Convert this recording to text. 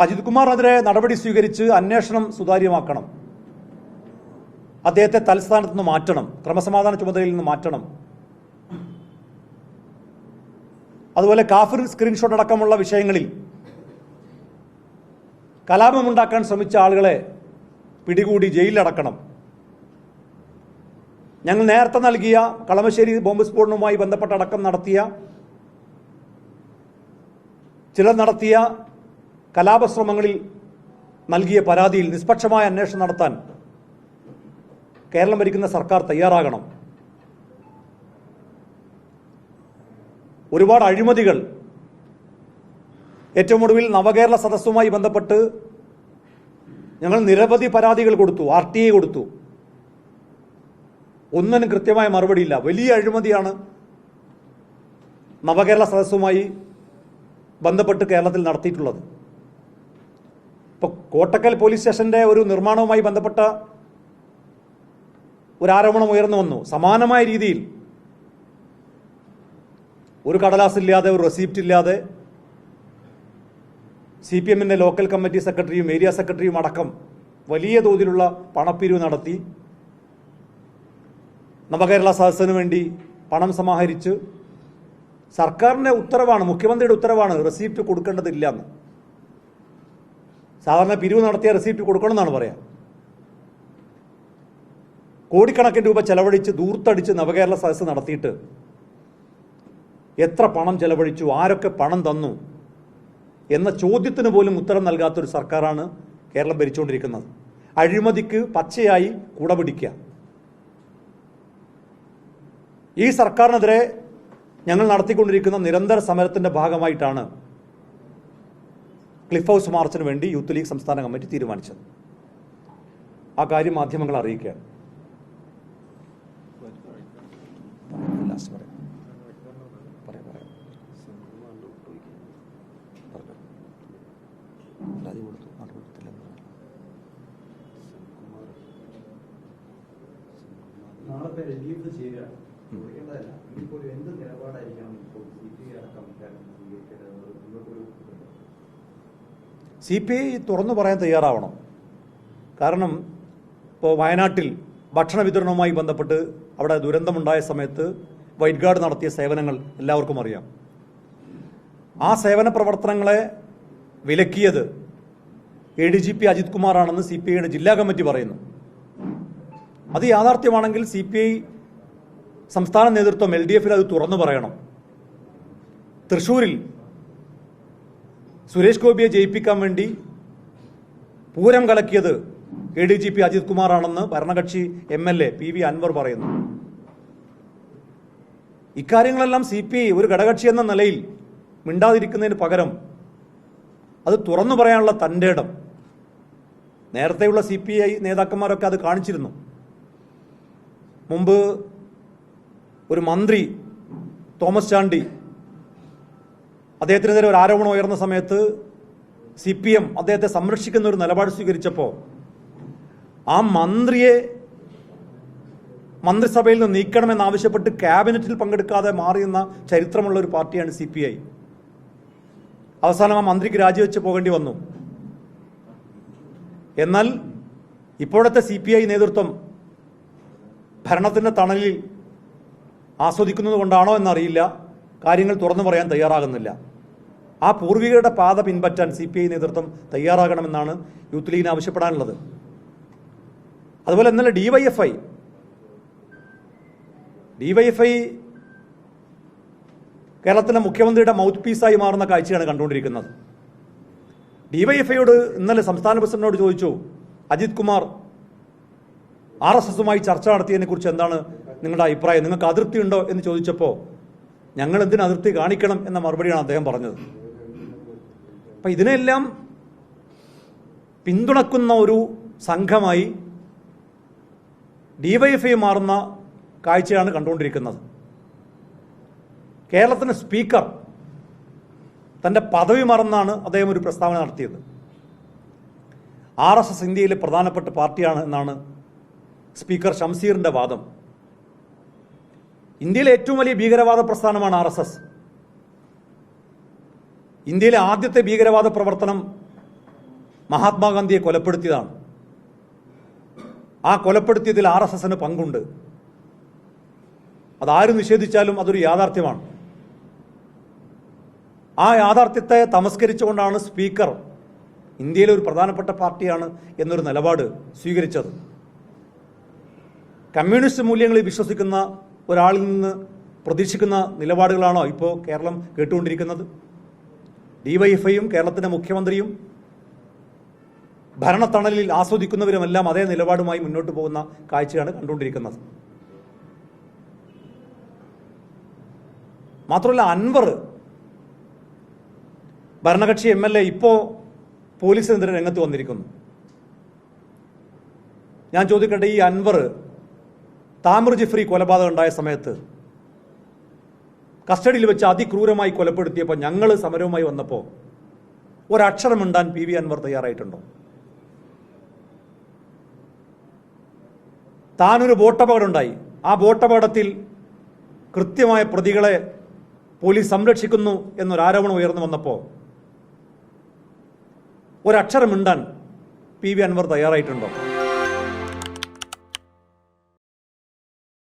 അജിത് കുമാറിനെതിരെ നടപടി സ്വീകരിച്ച് അന്വേഷണം സുതാര്യമാക്കണം. അദ്ദേഹത്തെ തൽസ്ഥാനത്ത് നിന്ന് മാറ്റണം, ക്രമസമാധാന ചുമതലയിൽ നിന്ന് മാറ്റണം. അതുപോലെ കാഫിർ സ്ക്രീൻഷോട്ട് അടക്കമുള്ള വിഷയങ്ങളിൽ കലാപമുണ്ടാക്കാൻ ശ്രമിച്ച ആളുകളെ പിടികൂടി ജയിലിലടക്കണം. ഞങ്ങൾ നേരത്തെ നൽകിയ കളമശ്ശേരി ബോംബ് സ്ഫോടനവുമായി ബന്ധപ്പെട്ട അടക്കം ചിലർ നടത്തിയ കലാപശ്രമങ്ങളിൽ നൽകിയ പരാതിയിൽ നിഷ്പക്ഷമായ അന്വേഷണം നടത്താൻ കേരളം ഭരിക്കുന്ന സർക്കാർ തയ്യാറാകണം. ഒരുപാട് അഴിമതികൾ, ഏറ്റവും ഒടുവിൽ നവകേരള സദസ്സുമായി ബന്ധപ്പെട്ട് ഞങ്ങൾ നിരവധി പരാതികൾ കൊടുത്തു, RTA കൊടുത്തു. ഒന്നിനും കൃത്യമായ മറുപടിയില്ല. വലിയ അഴിമതിയാണ് നവകേരള സദസ്സുമായി ബന്ധപ്പെട്ട് കേരളത്തിൽ നടത്തിയിട്ടുള്ളത്. ഇപ്പോൾ കോട്ടക്കൽ പോലീസ് സ്റ്റേഷന്റെ ഒരു നിർമ്മാണവുമായി ബന്ധപ്പെട്ട ഒരു ആരോപണം ഉയർന്നു വന്നു. സമാനമായ രീതിയിൽ ഒരു കടലാസില്ലാതെ, ഒരു റെസിപ്റ്റ് ഇല്ലാതെ CPMന്റെ ലോക്കൽ കമ്മിറ്റി സെക്രട്ടറിയും ഏരിയ സെക്രട്ടറിയും അടക്കം വലിയ തോതിലുള്ള പണപ്പിരിവ് നടത്തി നവകേരള സദസ്സിന് വേണ്ടി പണം സമാഹരിച്ച് സർക്കാരിൻ്റെ ഉത്തരവാണ്, മുഖ്യമന്ത്രിയുടെ ഉത്തരവാണ് റെസിപ്റ്റ് കൊടുക്കേണ്ടതില്ല എന്ന്. സാധാരണ പിരിവ് നടത്തിയ റെസിപ്റ്റ് കൊടുക്കണമെന്നാണ് പറയാം. കോടിക്കണക്കിന് രൂപ ചെലവഴിച്ച് ദൂർത്തടിച്ച് നവകേരള സദസ്സ് നടത്തിയിട്ട് എത്ര പണം ചെലവഴിച്ചു, ആരൊക്കെ പണം തന്നു എന്ന ചോദ്യത്തിന് പോലും ഉത്തരം നൽകാത്തൊരു സർക്കാരാണ് കേരളം ഭരിച്ചുകൊണ്ടിരിക്കുന്നത്. അഴിമതിക്ക് പച്ചയായി കുടപിടിക്കുക. ഈ സർക്കാരിനെതിരെ ഞങ്ങൾ നടത്തിക്കൊണ്ടിരിക്കുന്ന നിരന്തര സമരത്തിന്റെ ഭാഗമായിട്ടാണ് ക്ലിഫ് ഹൗസ് മാർച്ചിന് വേണ്ടി യൂത്ത് ലീഗ് സംസ്ഥാന കമ്മിറ്റി തീരുമാനിച്ചത്. ആ കാര്യം മാധ്യമങ്ങളെ അറിയിക്കുകയാണ്. നാളത്തെ LDF ചേരുക ചോദിക്കേണ്ടതല്ല, ഇപ്പോൾ എന്ത് നിലപാടായിരിക്കണം ഇപ്പോൾ CPI അടക്കം സ്വീകരിക്കേണ്ടത്? CPI തുറന്നു പറയാൻ തയ്യാറാവണം. കാരണം ഇപ്പോൾ വയനാട്ടിൽ ഭക്ഷണ വിതരണവുമായി ബന്ധപ്പെട്ട് അവിടെ ദുരന്തമുണ്ടായ സമയത്ത് വൈറ്റ് ഗാർഡ് നടത്തിയ സേവനങ്ങൾ എല്ലാവർക്കും അറിയാം. ആ സേവന പ്രവർത്തനങ്ങളെ വിലക്കിയത് ADGP അജിത് കുമാറാണെന്ന് CPIയുടെ ജില്ലാ കമ്മിറ്റി പറയുന്നു. അത് യാഥാർത്ഥ്യമാണെങ്കിൽ CPI സംസ്ഥാന നേതൃത്വം LDFൽ അത് തുറന്നു പറയണം. തൃശ്ശൂരിൽ സുരേഷ് ഗോപിയെ ജയിപ്പിക്കാൻ വേണ്ടി പൂരം കലക്കിയത് ADGP അജിത് കുമാറാണെന്ന് ഭരണകക്ഷി MLA PV അൻവർ പറയുന്നു. ഇക്കാര്യങ്ങളെല്ലാം CPI ഒരു ഘടകകക്ഷി എന്ന നിലയിൽ മിണ്ടാതിരിക്കുന്നതിന് പകരം അത് തുറന്നു പറയാനുള്ള തൻ്റെ ഇടം നേരത്തെയുള്ള CPI നേതാക്കന്മാരൊക്കെ അത് കാണിച്ചിരുന്നു. മുമ്പ് ഒരു മന്ത്രി തോമസ് ചാണ്ടി, അദ്ദേഹത്തിനെതിരെ ഒരു ആരോപണം ഉയർന്ന സമയത്ത് CPM അദ്ദേഹത്തെ സംരക്ഷിക്കുന്ന ഒരു നിലപാട് സ്വീകരിച്ചപ്പോൾ ആ മന്ത്രിയെ മന്ത്രിസഭയിൽ നിന്ന് നീക്കണമെന്നാവശ്യപ്പെട്ട് ക്യാബിനറ്റിൽ പങ്കെടുക്കാതെ മാറിയെന്ന ചരിത്രമുള്ള ഒരു പാർട്ടിയാണ് CPI. അവസാനം ആ മന്ത്രിക്ക് രാജിവെച്ച് പോകേണ്ടി വന്നു. എന്നാൽ ഇപ്പോഴത്തെ CPI നേതൃത്വം ഭരണത്തിൻ്റെ തണലിൽ ആസ്വദിക്കുന്നത് കൊണ്ടാണോ എന്നറിയില്ല, കാര്യങ്ങൾ തുറന്നു പറയാൻ തയ്യാറാകുന്നില്ല. ആ പൂർവികരുടെ പാത പിൻപറ്റാൻ CPI നേതൃത്വം തയ്യാറാകണമെന്നാണ് യൂത്ത് ലീഗിന് ആവശ്യപ്പെടാനുള്ളത്. അതുപോലെ ഇന്നലെ DYFI കേരളത്തിലെ മുഖ്യമന്ത്രിയുടെ മൗത്ത് പീസായി മാറുന്ന കാഴ്ചയാണ് കണ്ടുകൊണ്ടിരിക്കുന്നത്. DYFIയോട് ഇന്നലെ സംസ്ഥാന പ്രസിഡന്റിനോട് ചോദിച്ചു, അജിത് കുമാർ RSSുമായി ചർച്ച നടത്തിയതിനെക്കുറിച്ച് എന്താണ് നിങ്ങളുടെ അഭിപ്രായം, നിങ്ങൾക്ക് അതൃപ്തി ഉണ്ടോ എന്ന് ചോദിച്ചപ്പോൾ ഞങ്ങൾ എന്തിന് അതിർത്തി കാണിക്കണം എന്ന മറുപടിയാണ് അദ്ദേഹം പറഞ്ഞത്. അപ്പം ഇതിനെല്ലാം പിന്തുണക്കുന്ന ഒരു സംഘമായി DYFI മാറുന്ന കാഴ്ചയാണ് കണ്ടുകൊണ്ടിരിക്കുന്നത്. കേരളത്തിന് സ്പീക്കർ തൻ്റെ പദവി മറന്നാണ് അദ്ദേഹം ഒരു പ്രസ്താവന നടത്തിയത്. RSS ഇന്ത്യയിലെ പ്രധാനപ്പെട്ട പാർട്ടിയാണ് എന്നാണ് സ്പീക്കർ ഷംസീറിൻ്റെ വാദം. ഇന്ത്യയിലെ ഏറ്റവും വലിയ ഭീകരവാദ പ്രസ്ഥാനമാണ് RSS. ഇന്ത്യയിലെ ആദ്യത്തെ ഭീകരവാദ പ്രവർത്തനം മഹാത്മാഗാന്ധിയെ കൊലപ്പെടുത്തിയതാണ്. ആ കൊലപ്പെടുത്തിയതിൽ RSSന് പങ്കുണ്ട്. അതാരും നിഷേധിച്ചാലും അതൊരു യാഥാർത്ഥ്യമാണ്. ആ യാഥാർത്ഥ്യത്തെ തമസ്കരിച്ചുകൊണ്ടാണ് സ്പീക്കർ ഇന്ത്യയിലെ ഒരു പ്രധാനപ്പെട്ട പാർട്ടിയാണ് എന്നൊരു നിലപാട് സ്വീകരിച്ചത്. കമ്മ്യൂണിസ്റ്റ് മൂല്യങ്ങളിൽ വിശ്വസിക്കുന്ന ഒരാളിൽ നിന്ന് പ്രതീക്ഷിക്കുന്ന നിലപാടുകളാണോ ഇപ്പോൾ കേരളം കേട്ടുകൊണ്ടിരിക്കുന്നത്? DYFIയും കേരളത്തിൻ്റെ മുഖ്യമന്ത്രിയും ഭരണത്തണലിൽ ആസ്വദിക്കുന്നവരുമെല്ലാം അതേ നിലപാടുമായി മുന്നോട്ട് പോകുന്ന കാഴ്ചയാണ് കണ്ടുകൊണ്ടിരിക്കുന്നത്. മാത്രമല്ല, അൻവർ ഭരണകക്ഷി MLA ഇപ്പോൾ പോലീസിനെതിരെ രംഗത്ത് വന്നിരിക്കുന്നു. ഞാൻ ചോദിക്കട്ടെ, ഈ അൻവർ താമിർ ജിഫ്രി കൊലപാതകം ഉണ്ടായ സമയത്ത് കസ്റ്റഡിയിൽ വെച്ച് അതിക്രൂരമായി കൊലപ്പെടുത്തിയപ്പോൾ ഞങ്ങൾ സമരവുമായി വന്നപ്പോൾ ഒരക്ഷരം മിണ്ടാൻ PV അൻവർ തയ്യാറായിട്ടുണ്ടോ? താനൊരു ബോട്ടപകടമുണ്ടായി, ആ ബോട്ടപകടത്തിൽ കൃത്യമായ പ്രതികളെ പോലീസ് സംരക്ഷിക്കുന്നു എന്നൊരാരോപണം ഉയർന്നു വന്നപ്പോൾ ഒരക്ഷരം മിണ്ടാൻ PV അൻവർ തയ്യാറായിട്ടുണ്ടോ?